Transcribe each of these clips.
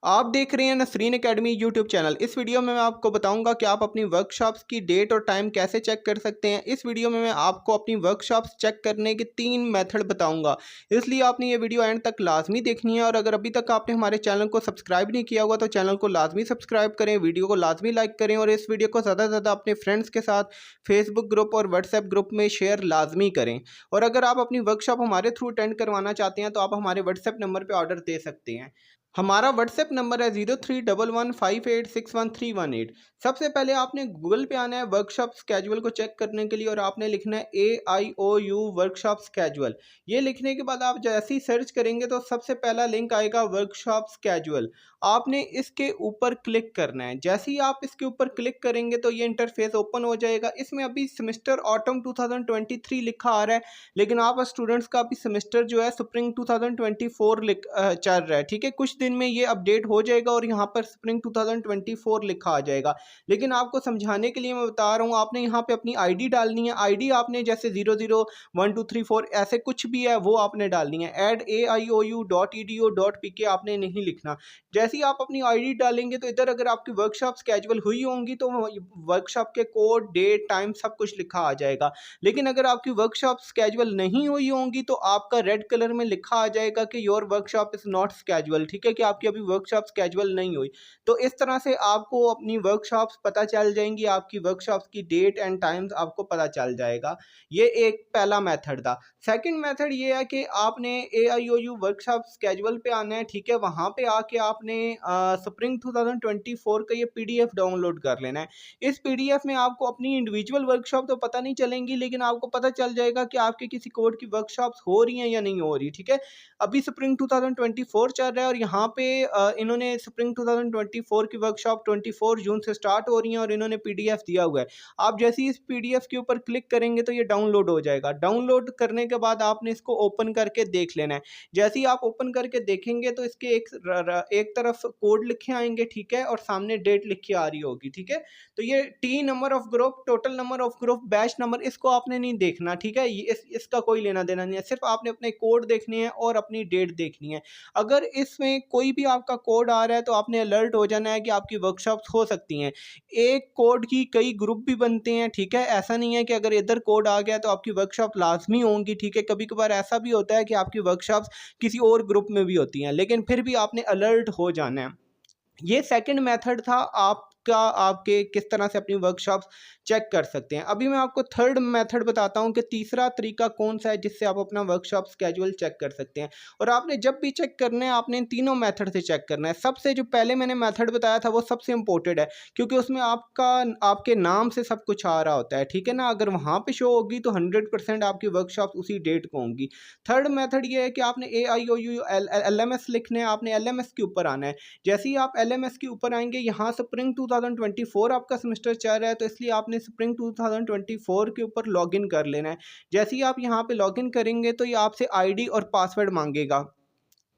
आप देख रहे हैं नसरीन एकेडमी यूट्यूब चैनल। इस वीडियो में मैं आपको बताऊंगा कि आप अपनी वर्कशॉप्स की डेट और टाइम कैसे चेक कर सकते हैं। इस वीडियो में मैं आपको अपनी वर्कशॉप्स चेक करने के 3 मेथड बताऊंगा, इसलिए आपने ये वीडियो एंड तक लाजमी देखनी है। और अगर अभी तक आपने हमारे चैनल को सब्सक्राइब नहीं किया हुआ तो चैनल को लाजमी सब्सक्राइब करें, वीडियो को लाजमी लाइक करें और इस वीडियो को ज़्यादा से ज़्यादा अपने फ्रेंड्स के साथ फेसबुक ग्रुप और व्हाट्सएप ग्रुप में शेयर लाजमी करें। और अगर आप अपनी वर्कशॉप हमारे थ्रू अटेंड करवाना चाहते हैं तो आप हमारे व्हाट्सएप नंबर पर ऑर्डर दे सकते हैं। हमारा व्हाट्सएप नंबर है 0311586131 सबसे पहले आपने गूगल पे आना है वर्कशॉप स्केजुअल को चेक करने के लिए और आपने लिखना है AIOU वर्कशॉप स्केजुअल। ये लिखने के बाद आप जैसे ही सर्च करेंगे तो सबसे पहला लिंक आएगा वर्कशॉप स्केजुअल। आपने इसके ऊपर क्लिक करना है। जैसे ही आप इसके ऊपर क्लिक करेंगे तो ये इंटरफेस ओपन हो जाएगा। इसमें अभी सेमेस्टर ऑटम 2023 लिखा आ रहा है, लेकिन आप स्टूडेंट्स का अभी सेमेस्टर जो है स्प्रिंग 2024 चल रहा है। ठीक है, कुछ दिन में ये अपडेट हो जाएगा और यहाँ पर स्प्रिंग 2024 लिखा आ जाएगा। लेकिन आपको समझाने के लिए मैं बता रहा हूँ, आपने यहाँ पे अपनी आईडी डालनी है। आईडी आपने जैसे 001234 ऐसे कुछ भी है वो आपने डालनी है। aioU.edu.pk आपने नहीं लिखना। जैसे ही आप अपनी आईडी डालेंगे तो इधर अगर आपकी वर्कशॉप स्केजुअल हुई होंगी तो वर्कशॉप के कोड, डेट, टाइम सब कुछ लिखा आ जाएगा। लेकिन अगर आपकी वर्कशॉप स्केजुअल नहीं हुई होंगी तो आपका रेड कलर में लिखा आ जाएगा कि your workshop is not schedule. ठीक है, कि आपकी अभी वर्कशॉप स्केजुअल नहीं हुई। तो इस तरह से आपको अपनी वर्कशॉप्स पता चल जाएंगी, आपकी वर्कशॉप्स की डेट एंड टाइम्स आपको पता चल जाएगा। ये एक पहला मेथड था। सेकंड मेथड ये है कि आपने AIOU वर्कशॉप स्केजुअल पे आना है। ठीक है, वहाँ पे आके आपने स्प्रिंग 2024 का ये PDF डाउनलोड कर लेना है। इस PDF में आपको अपनी इंडिविजुअल वर्कशॉप तो पता नहीं चलेंगी, लेकिन आपको पता चल जाएगा कि आपके किसी कोड की वर्कशॉप्स हो रही हैं या नहीं हो रही। ठीक है, अभी स्प्रिंग 2024 चल रहा है और यहाँ पे इन्होंने स्प्रिंग 2024 की वर्कशॉप 24 जून से स्टार्ट हो रही है और इन्होंने PDF दिया हुआ है। आप जैसे ही इस PDF के ऊपर क्लिक करेंगे तो ये डाउनलोड हो जाएगा। डाउनलोड करने के बाद आपने इसको ओपन करके देख लेना है। जैसे ही आप ओपन करके देखेंगे तो इसके एक तरफ कोड लिखे आएंगे। ठीक है, और सामने डेट लिखी आ रही होगी। ठीक है, तो ये T number of group, total number of group, batch number, इसको आपने नहीं देखना। ठीक है, इसका कोई लेना देना नहीं है। सिर्फ आपने अपने कोड देखने हैं और अपनी डेट देखनी है। अगर इसमें कोई भी आपका कोड आ रहा है तो आपने अलर्ट हो जाना है कि आपकी वर्कशॉप्स हो सकती हैं। एक कोड की कई ग्रुप भी बनते हैं। ठीक है, ऐसा नहीं है कि अगर इधर कोड आ गया तो आपकी वर्कशॉप लाजमी होंगी। ठीक है, कभी कभार ऐसा भी होता है कि आपकी वर्कशॉप्स किसी और ग्रुप में भी होती हैं, लेकिन फिर भी आपने अलर्ट हो जाना है। ये सेकंड मेथड था आपका, आपके किस तरह से अपनी वर्कशॉप्स चेक कर सकते हैं। अभी मैं आपको थर्ड मेथड बताता हूं कि तीसरा तरीका कौन सा है जिससे आप अपना वर्कशॉप स्केजुअल चेक कर सकते हैं। और आपने जब भी चेक करना है आपने इन तीनों मेथड से चेक करना है। सबसे जो पहले मैंने मेथड बताया था वो सबसे इंपॉर्टेंट है, क्योंकि उसमें आपके नाम से सब कुछ आ रहा होता है। ठीक है ना, अगर वहाँ पे शो होगी तो 100% आपकी वर्कशॉप उसी डेट को होंगी। थर्ड मेथड ये है कि आपने AIOU LMS लिखना है। आपने LMS के ऊपर आना है। जैसे ही आप LMS के ऊपर आएंगे, यहाँ स्प्रिंग 2024 आपका सेमेस्टर चल रहा है तो इसलिए आपने स्प्रिंग 2024 के ऊपर लॉगिन कर लेना है। जैसे ही आप यहाँ पे लॉगिन करेंगे तो ये आपसे आईडी और पासवर्ड मांगेगा।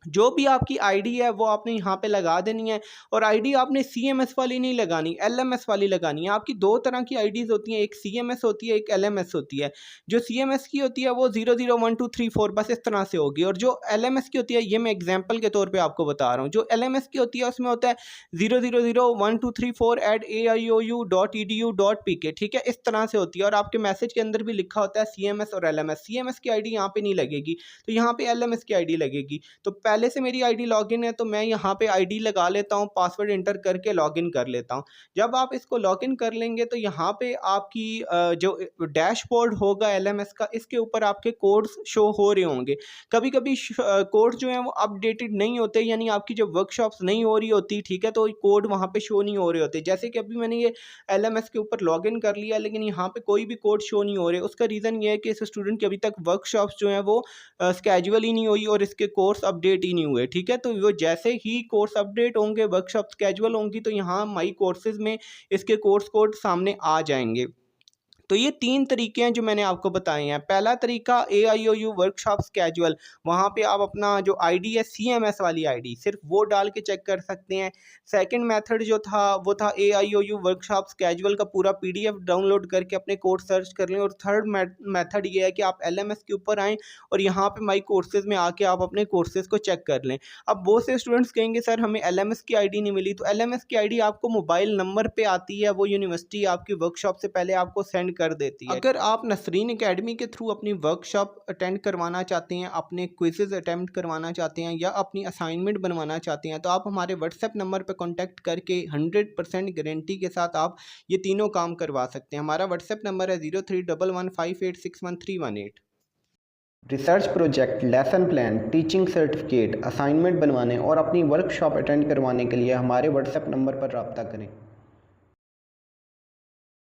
जो भी आपकी आईडी है वो आपने यहाँ पे लगा देनी है। और आईडी आपने CMS वाली नहीं लगानी, LMS वाली लगानी है। आपकी दो तरह की आईडीज होती हैं, एक CMS होती है, एक LMS होती है। जो CMS की होती है वो 001234 बस इस तरह से होगी, और जो LMS की होती है, ये मैं एग्जाम्पल के तौर पर आपको बता रहा हूँ, जो LMS की होती है उसमें होता है 00012348AIOU.edu.pk। ठीक है, इस तरह से होती है। और आपके मैसेज के अंदर भी लिखा होता है CMS और LMS। CMS की आईडी यहाँ पे नहीं लगेगी, तो यहाँ पे LMS की आईडी लगेगी। तो पहले से मेरी आईडी लॉगिन है तो मैं यहाँ पे आईडी लगा लेता हूँ, पासवर्ड इंटर करके लॉगिन कर लेता हूँ। जब आप इसको लॉगिन कर लेंगे तो यहाँ पे आपकी जो डैशबोर्ड होगा LMS का, इसके ऊपर आपके कोड्स शो हो रहे होंगे। कभी कभी कोड जो है वो अपडेटेड नहीं होते, यानी आपकी जब वर्कशॉप्स नहीं हो रही होती, ठीक है, तो कोड वहाँ पे शो नहीं हो रहे होते। जैसे कि अभी मैंने ये LMS के ऊपर लॉगिन कर लिया लेकिन यहाँ पे कोई भी कोड शो नहीं हो रहे। उसका रीज़न ये है कि इस स्टूडेंट की अभी तक वर्कशॉप्स जो हैं वो स्केजुअल ही नहीं हुई और इसके कोर्स अपडेट ही नहीं हुए। ठीक है, तो वो जैसे ही कोर्स अपडेट होंगे, वर्कशॉप स्केजुअल होंगी, तो यहाँ माई कोर्सेज में इसके कोर्स कोड सामने आ जाएंगे। तो ये 3 तरीके हैं जो मैंने आपको बताए हैं। पहला तरीका AIOU वर्कशॉप स्केड्यूल, वहाँ पे आप अपना जो आईडी है CMS वाली आईडी सिर्फ वो डाल के चेक कर सकते हैं। सेकंड मेथड जो था वो था AIOU वर्कशॉप स्केड्यूल का पूरा PDF डाउनलोड करके अपने कोर्स सर्च कर लें। और थर्ड मेथड ये है कि आप LMS के ऊपर आएँ और यहाँ पे माई कोर्सेज़ में आके आप अपने कोर्सेज़ को चेक कर लें। अब बहुत से स्टूडेंट्स कहेंगे सर हमें LMS की आईडी नहीं मिली, तो LMS की आईडी आपको मोबाइल नंबर पे आती है, वो यूनिवर्सिटी आपकी वर्कशॉप से पहले आपको सेंड कर देती है। अगर आप नसरीन एकेडमी के थ्रू अपनी वर्कशॉप अटेंड करवाना चाहते हैं, अपने क्विज़ेज़ अटेम्प्ट करवाना चाहते हैं या अपनी असाइनमेंट बनवाना चाहते हैं, तो आप हमारे व्हाट्सएप नंबर पर कॉन्टैक्ट करके 100% गारंटी के साथ आप ये तीनों काम करवा सकते हैं। हमारा व्हाट्सएप नंबर है 031158613118। Research project, lesson plan, teaching certificate, assignment बनवाने और अपनी वर्कशॉप अटेंड करवाने के लिए हमारे व्हाट्सएप नंबर पर रब्ता करें।